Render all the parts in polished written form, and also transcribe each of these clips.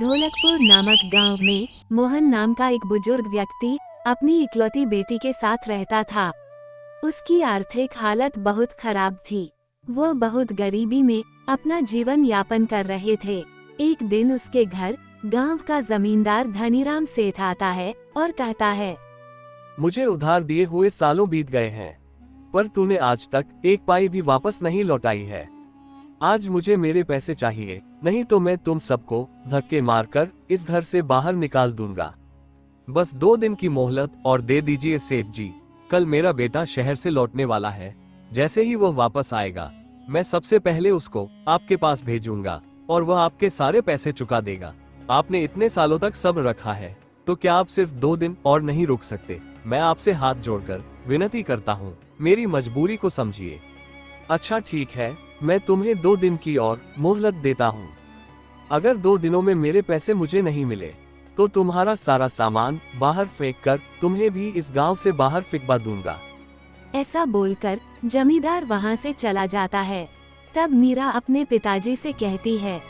ढोलकपुर नामक गांव में मोहन नाम का एक बुजुर्ग व्यक्ति अपनी इकलौती बेटी के साथ रहता था। उसकी आर्थिक हालत बहुत खराब थी। वो बहुत गरीबी में अपना जीवन यापन कर रहे थे। एक दिन उसके घर गांव का जमींदार धनीराम सेठ आता है और कहता है, मुझे उधार दिए हुए सालों बीत गए हैं, पर तूने आज तक एक पाई भी वापस नहीं लौटाई है। आज मुझे मेरे पैसे चाहिए, नहीं तो मैं तुम सबको धक्के मारकर इस घर से बाहर निकाल दूंगा। बस 2 दिन की मोहलत और दे दीजिए सेठ जी। कल मेरा बेटा शहर से लौटने वाला है। जैसे ही वो वापस आएगा, मैं सबसे पहले उसको आपके पास भेजूंगा और वह आपके सारे पैसे चुका देगा। आपने इतने सालों तक सब्र रखा है, तो क्या आप सिर्फ 2 दिन और नहीं रुक सकते? मैं आपसे हाथ जोड़कर विनती करता हूँ, मेरी मजबूरी को समझिए। अच्छा ठीक है, मैं तुम्हें 2 दिन की और मोहलत देता हूँ। अगर 2 दिनों में मेरे पैसे मुझे नहीं मिले, तो तुम्हारा सारा सामान बाहर फेंक कर तुम्हें भी इस गांव से बाहर फिकवा दूंगा। ऐसा बोलकर जमींदार वहाँ से चला जाता है। तब मीरा अपने पिताजी से कहती है,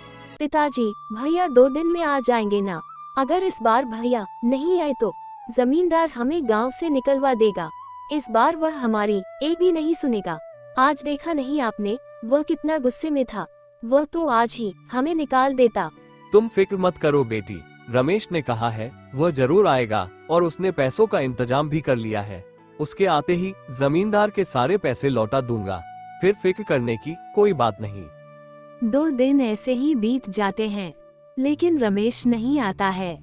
पिताजी, भैया 2 दिन में आ जाएंगे ना? अगर इस बार भैया नहीं आए तो जमींदार हमें गांव से निकलवा देगा। इस बार वह हमारी एक भी नहीं सुनेगा। आज देखा नहीं आपने, वह कितना गुस्से में था। वह तो आज ही हमें निकाल देता। तुम फिक्र मत करो बेटी, रमेश ने कहा है वह जरूर आएगा और उसने पैसों का इंतजाम भी कर लिया है। उसके आते ही जमींदार के सारे पैसे लौटा दूंगा, फिर फिक्र करने की कोई बात नहीं। 2 दिन ऐसे ही बीत जाते हैं, लेकिन रमेश नहीं आता है।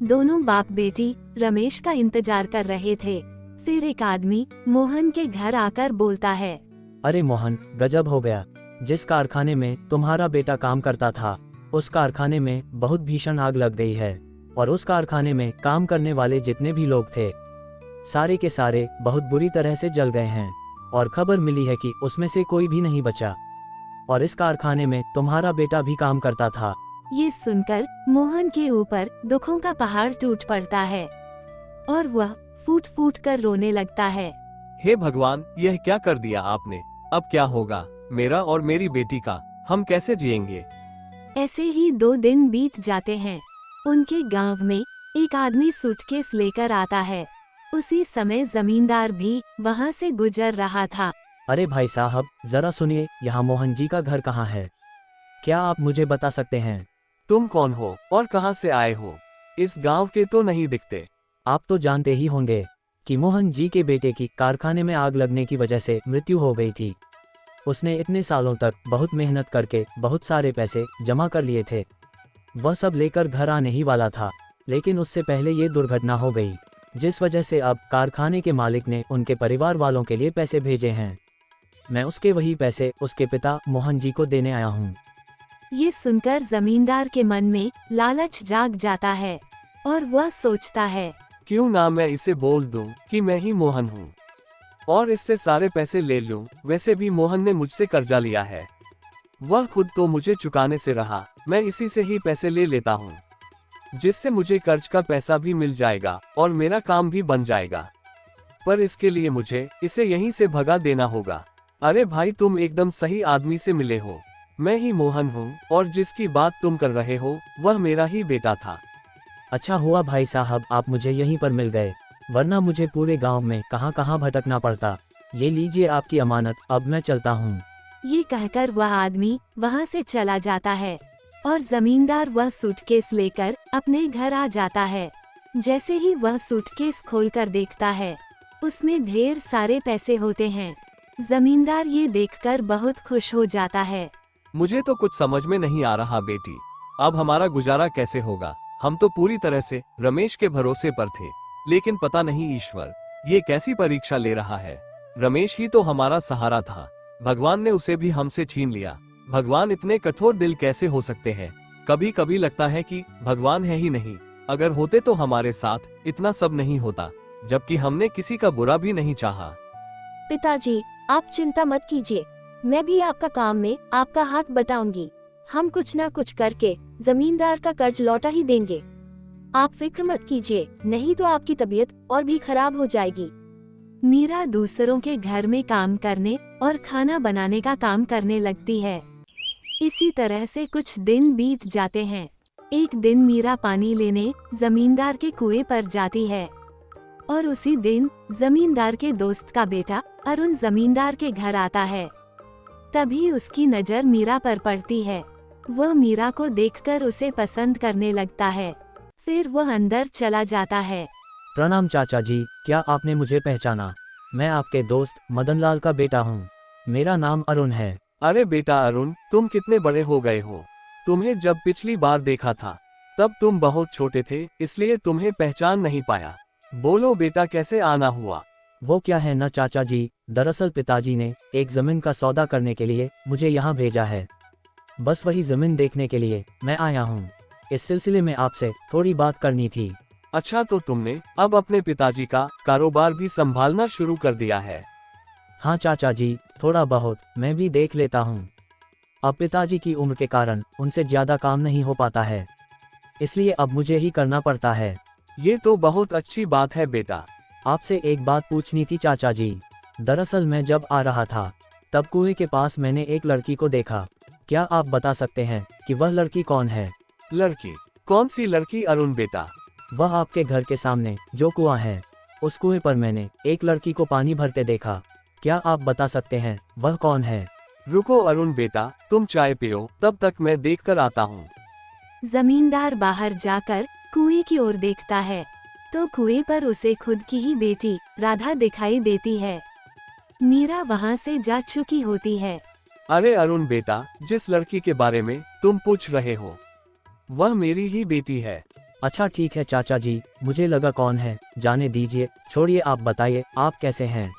दोनों बाप बेटी रमेश का इंतजार कर रहे थे। फिर एक आदमी मोहन के घर आकर बोलता है, अरे मोहन, गजब हो गया। जिस कारखाने में तुम्हारा बेटा काम करता था, उस कारखाने में बहुत भीषण आग लग गई है और उस कारखाने में काम करने वाले जितने भी लोग थे, सारे के सारे बहुत बुरी तरह से जल गए हैं और खबर मिली है कि उसमें से कोई भी नहीं बचा। और इस कारखाने में तुम्हारा बेटा भी काम करता था। ये सुनकर मोहन के ऊपर दुखों का पहाड़ टूट पड़ता है और वह फूट फूट कर रोने लगता है। हे भगवान, यह क्या कर दिया आपने? अब क्या होगा मेरा और मेरी बेटी का? हम कैसे जिएंगे? ऐसे ही 2 दिन बीत जाते हैं। उनके गांव में एक आदमी सूटकेस लेकर आता है। उसी समय जमींदार भी वहां से गुजर रहा था। अरे भाई साहब, जरा सुनिए, यहाँ मोहन जी का घर कहाँ है? क्या आप मुझे बता सकते हैं? तुम कौन हो और कहां से आए हो? इस गांव के तो नहीं दिखते। आप तो जानते ही होंगे कि मोहन जी के बेटे की कारखाने में आग लगने की वजह से मृत्यु हो गई थी। उसने इतने सालों तक बहुत मेहनत करके बहुत सारे पैसे जमा कर लिए थे। वह सब लेकर घर आने ही वाला था, लेकिन उससे पहले ये दुर्घटना हो गई, जिस वजह से अब कारखाने के मालिक ने उनके परिवार वालों के लिए पैसे भेजे हैं। मैं उसके वही पैसे उसके पिता मोहन जी को देने आया हूँ। ये सुनकर जमींदार के मन में लालच जाग जाता है और वह सोचता है, क्यों ना मैं इसे बोल दूं कि मैं ही मोहन हूँ और इससे सारे पैसे ले लूं। वैसे भी मोहन ने मुझसे कर्जा लिया है, वह खुद तो मुझे चुकाने से रहा। मैं इसी से ही पैसे ले लेता हूँ, जिससे मुझे कर्ज का पैसा भी मिल जाएगा और मेरा काम भी बन जाएगा। पर इसके लिए मुझे इसे यहीं से भगा देना होगा। अरे भाई, तुम एकदम सही आदमी से मिले हो। मैं ही मोहन हूँ और जिसकी बात तुम कर रहे हो वह मेरा ही बेटा था। अच्छा हुआ भाई साहब, आप मुझे यहीं पर मिल गए, वरना मुझे पूरे गांव में कहां कहां भटकना पड़ता। ये लीजिए आपकी अमानत, अब मैं चलता हूँ। ये कहकर वह आदमी वहाँ से चला जाता है और जमींदार वह सूटकेस लेकर अपने घर आ जाता है। जैसे ही वह सूटकेस खोलकर देखता है, उसमें ढेर सारे पैसे होते हैं। जमींदार ये देखकर बहुत खुश हो जाता है। मुझे तो कुछ समझ में नहीं आ रहा बेटी, अब हमारा गुजारा कैसे होगा? हम तो पूरी तरह से रमेश के भरोसे पर थे, लेकिन पता नहीं ईश्वर ये कैसी परीक्षा ले रहा है। रमेश ही तो हमारा सहारा था, भगवान ने उसे भी हमसे छीन लिया। भगवान इतने कठोर दिल कैसे हो सकते हैं? कभी कभी लगता है कि भगवान है ही नहीं। अगर होते तो हमारे साथ इतना सब नहीं होता, जबकि हमने किसी का बुरा भी नहीं चाहा। पिताजी, आप चिंता मत कीजिए, मैं भी आपका काम में आपका हाथ बटाऊंगी। हम कुछ ना कुछ करके जमींदार का कर्ज लौटा ही देंगे। आप फिक्र मत कीजिए, नहीं तो आपकी तबीयत और भी खराब हो जाएगी। मीरा दूसरों के घर में काम करने और खाना बनाने का काम करने लगती है। इसी तरह से कुछ दिन बीत जाते हैं। एक दिन मीरा पानी लेने जमींदार के कुएं पर जाती है और उसी दिन जमींदार के दोस्त का बेटा अरुण जमींदार के घर आता है। तभी उसकी नजर मीरा पर पड़ती है। वह मीरा को देखकर उसे पसंद करने लगता है। फिर वह अंदर चला जाता है। प्रणाम चाचा जी, क्या आपने मुझे पहचाना? मैं आपके दोस्त मदनलाल का बेटा हूँ। मेरा नाम अरुण है। अरे बेटा अरुण, तुम कितने बड़े हो गए हो। तुम्हें जब पिछली बार देखा था तब तुम बहुत छोटे थे, इसलिए तुम्हें पहचान नहीं पाया। बोलो बेटा, कैसे आना हुआ? वो क्या है ना चाचा जी, दरअसल पिताजी ने एक जमीन का सौदा करने के लिए मुझे यहाँ भेजा है। बस वही जमीन देखने के लिए मैं आया हूँ। इस सिलसिले में आपसे थोड़ी बात करनी थी। अच्छा, तो तुमने अब अपने पिताजी का कारोबार भी संभालना शुरू कर दिया है? हाँ चाचा जी, थोड़ा बहुत मैं भी देख लेता हूँ। अब पिताजी की उम्र के कारण उनसे ज्यादा काम नहीं हो पाता है, इसलिए अब मुझे ही करना पड़ता है। ये तो बहुत अच्छी बात है बेटा। आपसे एक बात पूछनी थी चाचा जी। दरअसल मैं जब आ रहा था तब कुएं के पास मैंने एक लड़की को देखा। क्या आप बता सकते हैं कि वह लड़की कौन है? लड़की? कौन सी लड़की अरुण बेटा? वह आपके घर के सामने जो कुआं है, उस कुएं पर मैंने एक लड़की को पानी भरते देखा। क्या आप बता सकते हैं वह कौन है? रुको अरुण बेटा, तुम चाय पियो, तब तक मैं देख कर आता हूँ। जमींदार बाहर जाकर कुएं की ओर देखता है तो कुएं पर उसे खुद की ही बेटी राधा दिखाई देती है। मीरा वहां से जा चुकी होती है। अरे अरुण बेटा, जिस लड़की के बारे में तुम पूछ रहे हो वह मेरी ही बेटी है। अच्छा ठीक है चाचा जी, मुझे लगा कौन है, जाने दीजिए, छोड़िए, आप बताइए आप कैसे हैं?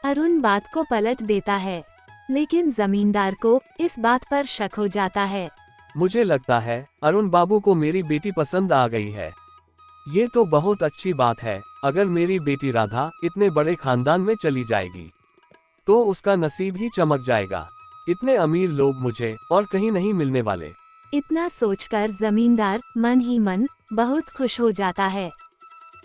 अरुण बात को पलट देता है, लेकिन जमींदार को इस बात पर शक हो जाता है। मुझे लगता है अरुण बाबू को मेरी बेटी पसंद आ गई है। ये तो बहुत अच्छी बात है। अगर मेरी बेटी राधा इतने बड़े खानदान में चली जाएगी तो उसका नसीब ही चमक जाएगा। इतने अमीर लोग मुझे और कहीं नहीं मिलने वाले। इतना सोचकर जमींदार मन ही मन बहुत खुश हो जाता है।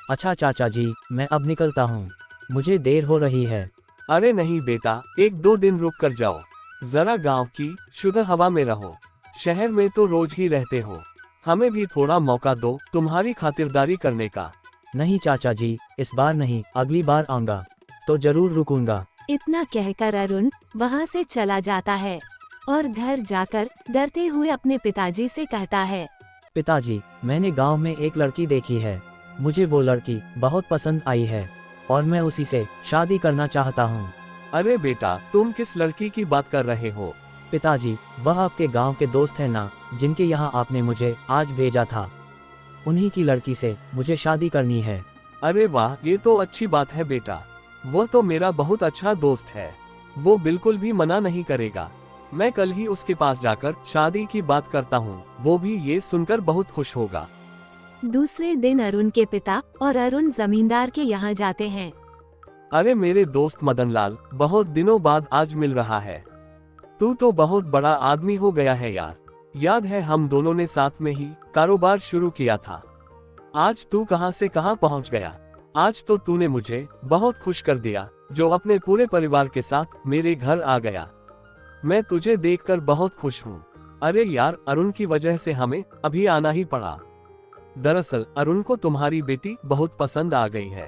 अच्छा चाचा जी, मैं अब निकलता हूँ, मुझे देर हो रही है। अरे नहीं बेटा, 1-2 दिन रुक कर जाओ। जरा गांव की शुद्ध हवा में रहो। शहर में तो रोज ही रहते हो। हमें भी थोड़ा मौका दो तुम्हारी खातिरदारी करने का। नहीं चाचा जी, इस बार नहीं, अगली बार आऊंगा तो जरूर रुकूंगा। इतना कहकर अरुण वहां से चला जाता है और घर जाकर डरते हुए अपने पिताजी से कहता है, पिताजी, मैंने गांव में एक लड़की देखी है। मुझे वो लड़की बहुत पसंद आई है और मैं उसी से शादी करना चाहता हूँ। अरे बेटा, तुम किस लड़की की बात कर रहे हो? पिताजी, वह आपके गांव के दोस्त हैं ना, जिनके यहाँ आपने मुझे आज भेजा था। उन्हीं की लड़की से मुझे शादी करनी है। अरे वाह, ये तो अच्छी बात है बेटा। वो तो मेरा बहुत अच्छा दोस्त है। वो बिल्कुल भी मना नहीं करेगा। मैं कल ही उसके पास जाकर शादी की बात करता हूँ। वो भी ये सुनकर बहुत खुश होगा। दूसरे दिन अरुण के पिता और अरुण जमींदार के यहाँ जाते हैं। अरे मेरे दोस्त मदनलाल, बहुत दिनों बाद आज मिल रहा है। तू तो बहुत बड़ा आदमी हो गया है यार। याद है हम दोनों ने साथ में ही कारोबार शुरू किया था। आज तू कहां से कहां पहुंच गया। आज तो तूने मुझे बहुत खुश कर दिया, जो अपने पूरे परिवार के साथ मेरे घर आ गया। मैं तुझे देखकर बहुत खुश हूँ। अरे यार, अरुण की वजह से हमें अभी आना ही पड़ा। दरअसल अरुण को तुम्हारी बेटी बहुत पसंद आ गई है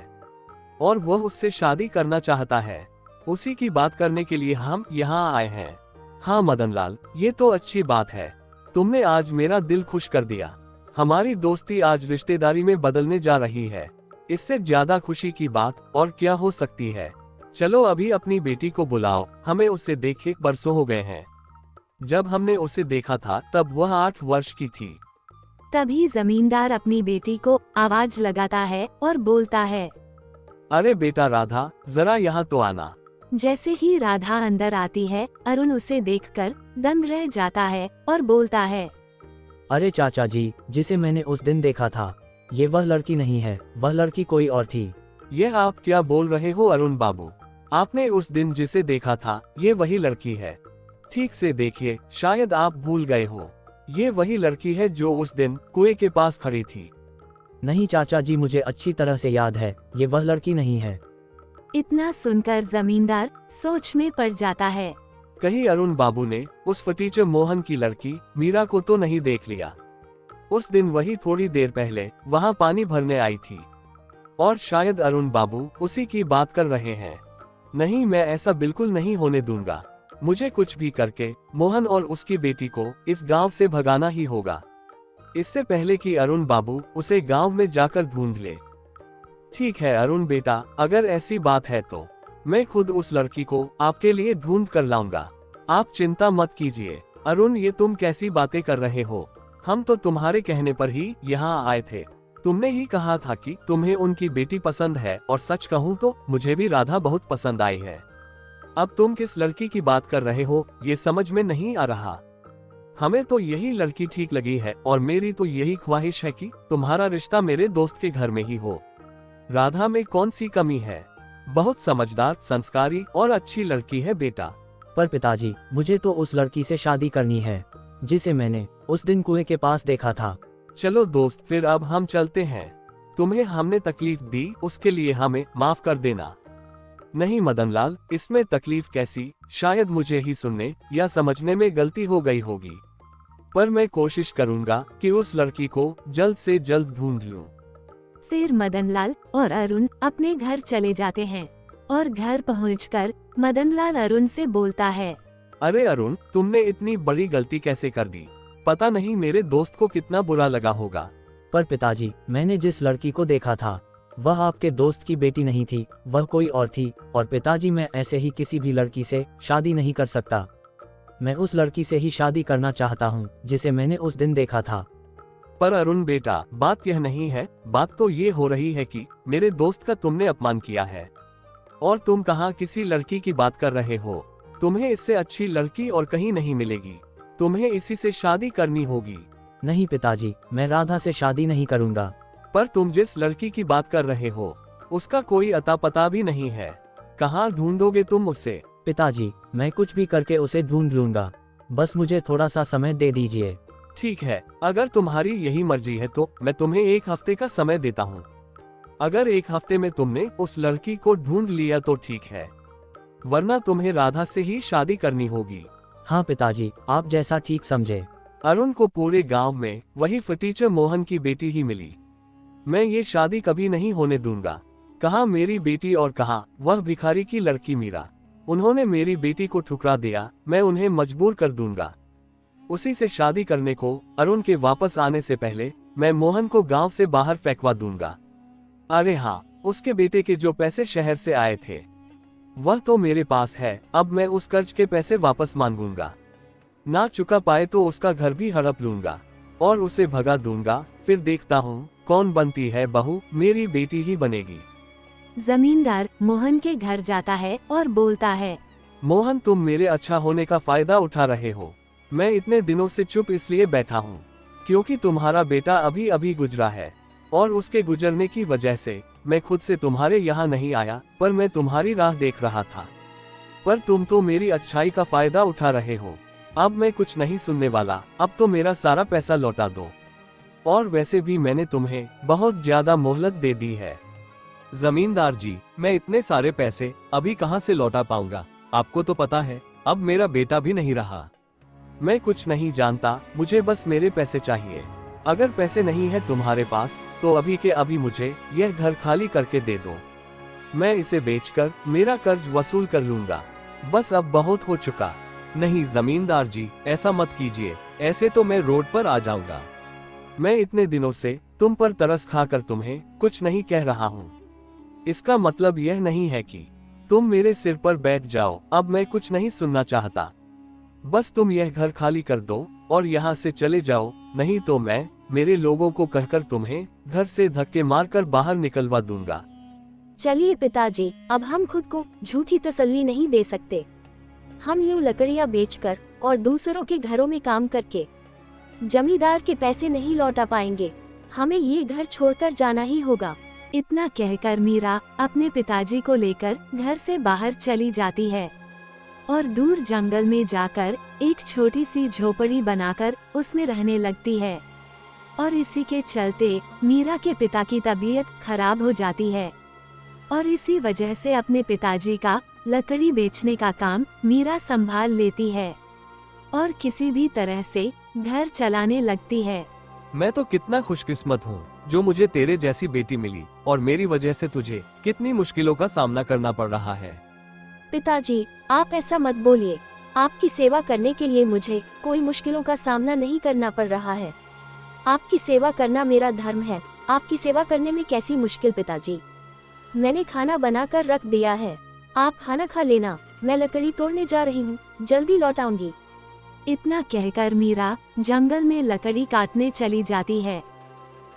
और वह उससे शादी करना चाहता है। उसी की बात करने के लिए हम यहाँ आए हैं। हाँ मदनलाल, ये तो अच्छी बात है। तुमने आज मेरा दिल खुश कर दिया। हमारी दोस्ती आज रिश्तेदारी में बदलने जा रही है। इससे ज्यादा खुशी की बात और क्या हो सकती है। चलो अभी अपनी बेटी को बुलाओ। हमें उसे देखे बरसों हो गए हैं। जब हमने उसे देखा था तब वह 8 वर्ष की थी। तभी जमींदार अपनी बेटी को आवाज लगाता है और बोलता है, अरे बेटा राधा, जरा यहाँ तो आना। जैसे ही राधा अंदर आती है, अरुण उसे देखकर दंग रह जाता है और बोलता है, अरे चाचा जी, जिसे मैंने उस दिन देखा था, ये वह लड़की नहीं है, वह लड़की कोई और थी। यह आप क्या बोल रहे हो अरुण बाबू? आपने उस दिन जिसे देखा था, ये वही लड़की है। ठीक से देखिए, शायद आप भूल गए हो। ये वही लड़की है जो उस दिन कुएं के पास खड़ी थी। नहीं चाचा जी, मुझे अच्छी तरह से याद है, ये वह लड़की नहीं है। इतना सुनकर जमींदार सोच में पड़ जाता है। कहीं अरुण बाबू ने उस फटीचर मोहन की लड़की मीरा को तो नहीं देख लिया। उस दिन वही थोड़ी देर पहले वहां पानी भरने आई थी। और शायद अरुण बाबू उसी की बात कर रहे हैं। नहीं, मैं ऐसा बिल्कुल नहीं होने दूंगा। मुझे कुछ भी करके मोहन और उसकी बेटी को इस गांव से भगाना ही होगा, इससे पहले कि अरुण बाबू उसे गांव में जाकर ढूंढ ले। ठीक है अरुण बेटा, अगर ऐसी बात है तो मैं खुद उस लड़की को आपके लिए ढूंढ कर लाऊंगा। आप चिंता मत कीजिए। अरुण, ये तुम कैसी बातें कर रहे हो? हम तो तुम्हारे कहने पर ही यहाँ आए थे। तुमने ही कहा था कि तुम्हें उनकी बेटी पसंद है, और सच कहूँ तो मुझे भी राधा बहुत पसंद आई है। अब तुम किस लड़की की बात कर रहे हो ये समझ में नहीं आ रहा। हमें तो यही लड़की ठीक लगी है, और मेरी तो यही ख्वाहिश है कि तुम्हारा रिश्ता मेरे दोस्त के घर में ही हो। राधा में कौन सी कमी है? बहुत समझदार, संस्कारी और अच्छी लड़की है बेटा। पर पिताजी, मुझे तो उस लड़की से शादी करनी है जिसे मैंने उस दिन कुएं के पास देखा था। चलो दोस्त, फिर अब हम चलते हैं। तुम्हें हमने तकलीफ दी, उसके लिए हमें माफ कर देना। नहीं मदनलाल, इसमें तकलीफ कैसी? शायद मुझे ही सुनने या समझने में गलती हो गई होगी, पर मैं कोशिश करूंगा कि उस लड़की को जल्द से जल्द ढूंढ लूं। फिर मदनलाल और अरुण अपने घर चले जाते हैं, और घर पहुंचकर मदनलाल अरुण से बोलता है, अरे अरुण, तुमने इतनी बड़ी गलती कैसे कर दी? पता नहीं मेरे दोस्त को कितना बुरा लगा होगा। पर पिताजी, मैंने जिस लड़की को देखा था वह आपके दोस्त की बेटी नहीं थी, वह कोई और थी। और पिताजी, मैं ऐसे ही किसी भी लड़की से शादी नहीं कर सकता। मैं उस लड़की से ही शादी करना चाहता हूँ जिसे मैंने उस दिन देखा था। पर अरुण बेटा, बात यह नहीं है। बात तो ये हो रही है कि मेरे दोस्त का तुमने अपमान किया है, और तुम कहाँ किसी लड़की की बात कर रहे हो? तुम्हें इससे अच्छी लड़की और कहीं नहीं मिलेगी। तुम्हें इसी से शादी करनी होगी। नहीं पिताजी, मैं राधा से शादी नहीं करूँगा। पर तुम जिस लड़की की बात कर रहे हो उसका कोई अता पता भी नहीं है। कहाँ ढूंढोगे तुम उसे? पिताजी, मैं कुछ भी करके उसे ढूंढ लूंगा, बस मुझे थोड़ा सा समय दे दीजिए। ठीक है, अगर तुम्हारी यही मर्जी है तो मैं तुम्हें 1 हफ्ते का समय देता हूँ। अगर 1 हफ्ते में तुमने उस लड़की को ढूंढ लिया तो ठीक है, वरना तुम्हें राधा से ही शादी करनी होगी। हाँ पिताजी, आप जैसा ठीक समझे। अरुण को पूरे गांव में वही फटीचर मोहन की बेटी ही मिली। मैं ये शादी कभी नहीं होने दूंगा। कहाँ मेरी बेटी और कहाँ वह भिखारी की लड़की मीरा। उन्होंने मेरी बेटी को ठुकरा दिया, मैं उन्हें मजबूर कर दूंगा उसी से शादी करने को। अरुण के वापस आने से पहले मैं मोहन को गांव से बाहर फेंकवा दूंगा। अरे हाँ, उसके बेटे के जो पैसे शहर से आए थे वह तो मेरे पास है। अब मैं उस कर्ज के पैसे वापस मांगूंगा। ना चुका पाए तो उसका घर भी हड़प लूंगा और उसे भगा दूंगा। फिर देखता हूँ कौन बनती है बहू, मेरी बेटी ही बनेगी। जमींदार मोहन के घर जाता है और बोलता है, मोहन, तुम मेरे अच्छा होने का फायदा उठा रहे हो। मैं इतने दिनों से चुप इसलिए बैठा हूँ क्योंकि तुम्हारा बेटा अभी अभी गुजरा है, और उसके गुजरने की वजह से मैं खुद से तुम्हारे यहाँ नहीं आया, पर मैं तुम्हारी राह देख रहा था। पर तुम तो मेरी अच्छाई का फायदा उठा रहे हो। अब मैं कुछ नहीं सुनने वाला। अब तो मेरा सारा पैसा लौटा दो, और वैसे भी मैंने तुम्हें बहुत ज्यादा मोहलत दे दी है। जमींदार जी, मैं इतने सारे पैसे अभी कहाँ से लौटा पाऊंगा? आपको तो पता है अब मेरा बेटा भी नहीं रहा। मैं कुछ नहीं जानता, मुझे बस मेरे पैसे चाहिए। अगर पैसे नहीं है तुम्हारे पास तो अभी के अभी मुझे यह घर खाली करके दे दो। मैं इसे बेचकर मेरा कर्ज वसूल कर लूंगा। बस अब बहुत हो चुका। नहीं जमींदार जी, ऐसा मत कीजिए, ऐसे तो मैं रोड पर आ जाऊंगा। मैं इतने दिनों से तुम पर तरस खाकर तुम्हें कुछ नहीं कह रहा हूँ। इसका मतलब यह नहीं है कि तुम मेरे सिर पर बैठ जाओ। अब मैं कुछ नहीं सुनना चाहता। बस तुम यह घर खाली कर दो और यहाँ से चले जाओ, नहीं तो मैं मेरे लोगों को कहकर तुम्हें घर से धक्के मारकर बाहर निकलवा दूंगा। चलिए पिताजी, अब हम खुद को झूठी तसल्ली नहीं दे सकते। हम यूं लकड़ियां बेचकर और दूसरों के घरों में काम करके जमींदार के पैसे नहीं लौटा पाएंगे। हमें ये घर छोड़कर जाना ही होगा। इतना कहकर मीरा अपने पिताजी को लेकर घर से बाहर चली जाती है और दूर जंगल में जाकर एक छोटी सी झोपड़ी बनाकर उसमें रहने लगती है। और इसी के चलते मीरा के पिता की तबीयत खराब हो जाती है, और इसी वजह से अपने पिताजी का लकड़ी बेचने का काम मीरा संभाल लेती है और किसी भी तरह से घर चलाने लगती है। मैं तो कितना खुशकिस्मत हूँ जो मुझे तेरे जैसी बेटी मिली, और मेरी वजह से तुझे कितनी मुश्किलों का सामना करना पड़ रहा है। पिताजी, आप ऐसा मत बोलिए। आपकी सेवा करने के लिए मुझे कोई मुश्किलों का सामना नहीं करना पड़ रहा है। आपकी सेवा करना मेरा धर्म है। आपकी सेवा करने में कैसी मुश्किल पिताजी? मैंने खाना बनाकर रख दिया है, आप खाना खा लेना। मैं लकड़ी तोड़ने जा रही हूँ, जल्दी लौट आऊंगी। इतना कहकर मीरा जंगल में लकड़ी काटने चली जाती है।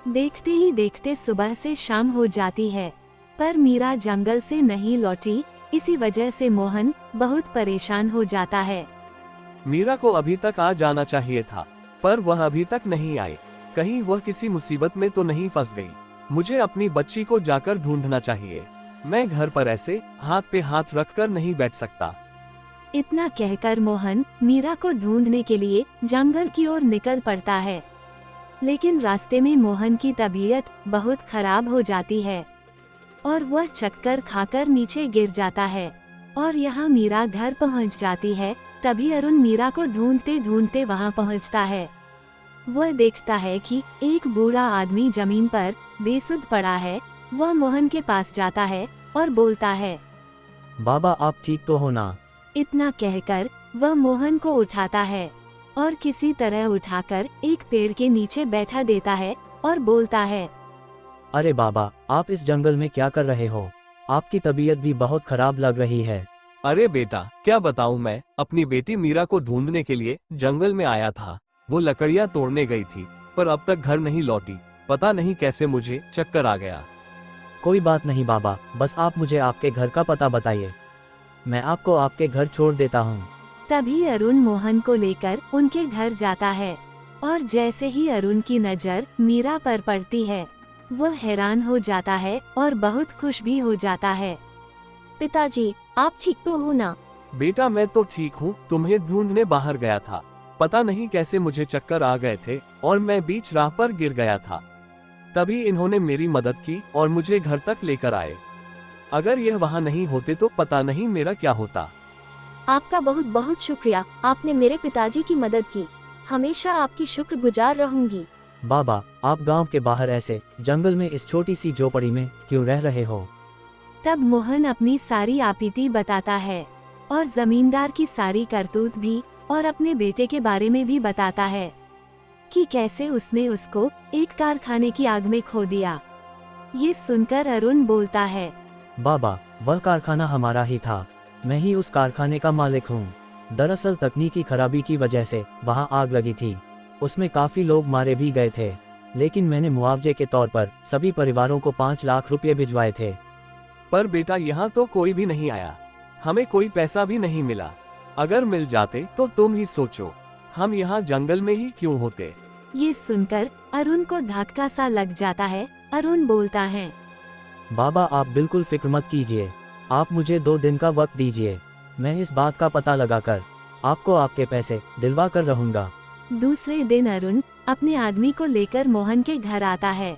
देखते ही देखते सुबह से शाम हो जाती है, पर मीरा जंगल से नहीं लौटी। इसी वजह से मोहन बहुत परेशान हो जाता है। मीरा को अभी तक आ जाना चाहिए था, पर वह अभी तक नहीं आई। कहीं वह किसी मुसीबत में तो नहीं फंस गई। मुझे अपनी बच्ची को जाकर ढूंढना चाहिए। मैं घर पर ऐसे हाथ पे हाथ रखकर नहीं बैठ सकता। इतना कहकर मोहन मीरा को ढूंढने के लिए जंगल की ओर निकल पड़ता है। लेकिन रास्ते में मोहन की तबीयत बहुत खराब हो जाती है और वह चक्कर खाकर नीचे गिर जाता है। और यहाँ मीरा घर पहुँच जाती है। तभी अरुण मीरा को ढूंढते ढूंढते वहाँ पहुँचता है। वह देखता है कि एक बूढ़ा आदमी जमीन पर बेसुध पड़ा है। वह मोहन के पास जाता है और बोलता है, बाबा आप ठीक तो हो ना? इतना कहकर वह मोहन को उठाता है और किसी तरह उठाकर एक पेड़ के नीचे बैठा देता है और बोलता है, अरे बाबा आप इस जंगल में क्या कर रहे हो? आपकी तबीयत भी बहुत खराब लग रही है। अरे बेटा, क्या बताऊं, मैं अपनी बेटी मीरा को ढूंढने के लिए जंगल में आया था। वो लकड़ियां तोड़ने गई थी, पर अब तक घर नहीं लौटी। पता नहीं कैसे मुझे चक्कर आ गया। कोई बात नहीं बाबा, बस आप मुझे आपके घर का पता बताइए, मैं आपको आपके घर छोड़ देता हूँ। तभी अरुण मोहन को लेकर उनके घर जाता है और जैसे ही अरुण की नजर मीरा पर पड़ती है, वह हैरान हो जाता है और बहुत खुश भी हो जाता है। पिताजी, आप ठीक तो हो ना? बेटा मैं तो ठीक हूँ, तुम्हें ढूंढने बाहर गया था। पता नहीं कैसे मुझे चक्कर आ गए थे और मैं बीच राह पर गिर गया था। तभी इन्होंने मेरी मदद की और मुझे घर तक लेकर आए। अगर यह वहाँ नहीं होते तो पता नहीं मेरा क्या होता। आपका बहुत बहुत शुक्रिया, आपने मेरे पिताजी की मदद की। हमेशा आपकी शुक्रगुजार रहूंगी। बाबा आप गांव के बाहर ऐसे जंगल में इस छोटी सी झोपड़ी में क्यों रह रहे हो? तब मोहन अपनी सारी आपीती बताता है और जमींदार की सारी करतूत भी और अपने बेटे के बारे में भी बताता है कि कैसे उसने उसको एक कारखाने की आग में खो दिया। ये सुनकर अरुण बोलता है, बाबा वह कारखाना हमारा ही था, मैं ही उस कारखाने का मालिक हूँ। दरअसल तकनीकी खराबी की वजह से वहाँ आग लगी थी। उसमें काफी लोग मारे भी गए थे, लेकिन मैंने मुआवजे के तौर पर सभी परिवारों को 5 लाख रुपए भिजवाए थे। पर बेटा यहाँ तो कोई भी नहीं आया, हमें कोई पैसा भी नहीं मिला। अगर मिल जाते तो तुम ही सोचो, हम यहाँ जंगल में ही क्यों होते। ये सुनकर अरुण को धक्का सा लग जाता है। अरुण बोलता है, बाबा आप बिल्कुल फिक्र मत कीजिए, आप मुझे 2 दिन का वक्त दीजिए, मैं इस बात का पता लगाकर आपको आपके पैसे दिलवा कर रहूंगा। दूसरे दिन अरुण अपने आदमी को लेकर मोहन के घर आता है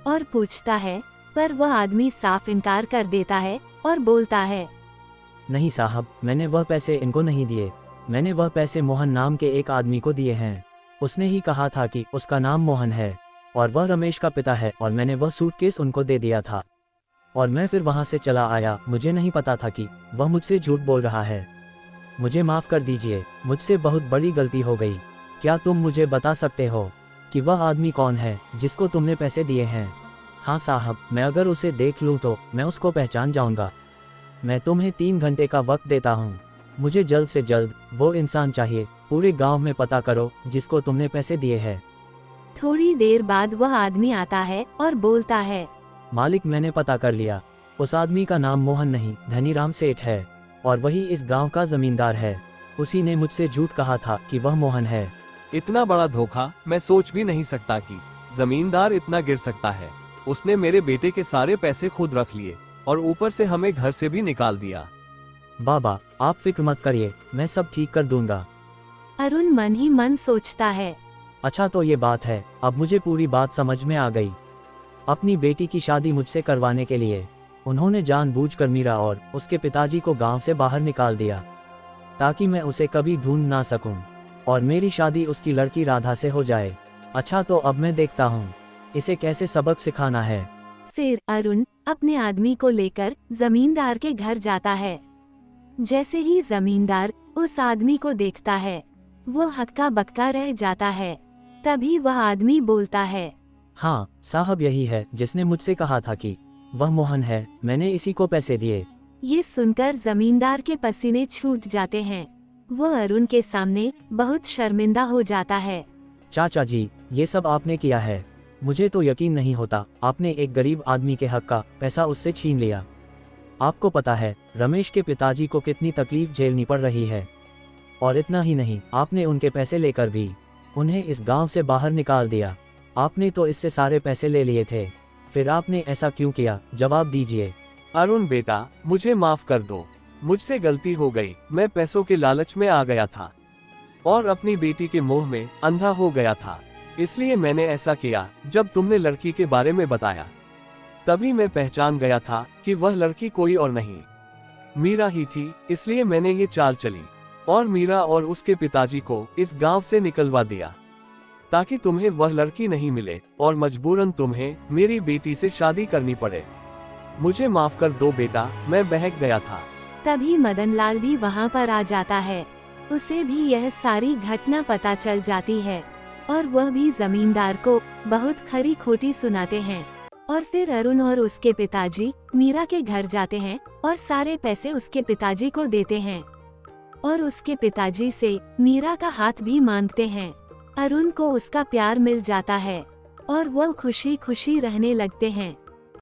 और पूछता है, पर वह आदमी साफ इनकार कर देता है और बोलता है, नहीं साहब, मैंने वह पैसे इनको नहीं दिए, मैंने वह पैसे मोहन नाम के एक आदमी को दिए हैं। उसने ही कहा था कि उसका नाम मोहन है और वह रमेश का पिता है, और मैंने वह सूटकेस उनको दे दिया था और मैं फिर वहां से चला आया। मुझे नहीं पता था कि वह मुझसे झूठ बोल रहा है। मुझे माफ कर दीजिए, मुझसे बहुत बड़ी गलती हो गई। क्या तुम मुझे बता सकते हो कि वह आदमी कौन है जिसको तुमने पैसे दिए हैं? हाँ साहब, मैं अगर उसे देख लूँ तो मैं उसको पहचान जाऊँगा। मैं तुम्हें 3 घंटे का वक्त देता हूँ, मुझे जल्द से जल्द वो इंसान चाहिए। पूरे गांव में पता करो जिसको तुमने पैसे दिए हैं। थोड़ी देर बाद वह आदमी आता है और बोलता है, मालिक मैंने पता कर लिया, उस आदमी का नाम मोहन नहीं धनीराम सेठ है और वही इस गांव का जमींदार है। उसी ने मुझसे झूठ कहा था कि वह मोहन है। इतना बड़ा धोखा मैं सोच भी नहीं सकता कि जमींदार इतना गिर सकता है। उसने मेरे बेटे के सारे पैसे खुद रख लिए और ऊपर से हमें घर से भी निकाल दिया। बाबा आप फिक्र मत करिए, मैं सब ठीक कर दूंगा। अरुण मन ही मन सोचता है, अच्छा तो ये बात है, अब मुझे पूरी बात समझ में आ गई। अपनी बेटी की शादी मुझसे करवाने के लिए उन्होंने जानबूझकर मीरा और उसके पिताजी को गांव से बाहर निकाल दिया ताकि मैं उसे कभी ढूंढ ना सकूं और मेरी शादी उसकी लड़की राधा से हो जाए। अच्छा तो अब मैं देखता हूँ इसे कैसे सबक सिखाना है। फिर अरुण अपने आदमी को लेकर जमींदार के घर जाता है। जैसे ही जमींदार उस आदमी को देखता है, वो हक्का बक्का रह जाता है। तभी वह आदमी बोलता है, हाँ साहब, यही है जिसने मुझसे कहा था कि वह मोहन है, मैंने इसी को पैसे दिए। ये सुनकर जमींदार के पसीने छूट जाते हैं। वो अरुण के सामने बहुत शर्मिंदा हो जाता है। चाचा जी, ये सब आपने किया है, मुझे तो यकीन नहीं होता आपने एक गरीब आदमी के हक का पैसा उससे छीन लिया। आपको पता है रमेश के पिताजी को कितनी तकलीफ झेलनी पड़ रही है, और इतना ही नहीं, आपने उनके पैसे लेकर भी उन्हें इस गांव से बाहर निकाल दिया। आपने तो इससे सारे पैसे ले लिए थे, फिर आपने ऐसा क्यों किया, जवाब दीजिए। अरुण बेटा, मुझे माफ कर दो, मुझसे गलती हो गई। मैं पैसों के लालच में आ गया था और अपनी बेटी के मोह में अंधा हो गया था, इसलिए मैंने ऐसा किया। जब तुमने लड़की के बारे में बताया तभी मैं पहचान गया था कि वह लड़की कोई और नहीं, मीरा ही थी। इसलिए मैंने ये चाल चली और मीरा और उसके पिताजी को इस गांव से निकलवा दिया, ताकि तुम्हें वह लड़की नहीं मिले और मजबूरन तुम्हें मेरी बेटी से शादी करनी पड़े। मुझे माफ कर दो बेटा, मैं बहक गया था। तभी मदनलाल भी वहाँ पर आ जाता है। उसे भी यह सारी घटना पता चल जाती है और वह भी जमींदार को बहुत खरी खोटी सुनाते हैं। और फिर अरुण और उसके पिताजी मीरा के घर जाते हैं और सारे पैसे उसके पिताजी को देते हैं और उसके पिताजी से मीरा का हाथ भी मांगते हैं। अरुण को उसका प्यार मिल जाता है और वह खुशी खुशी रहने लगते हैं।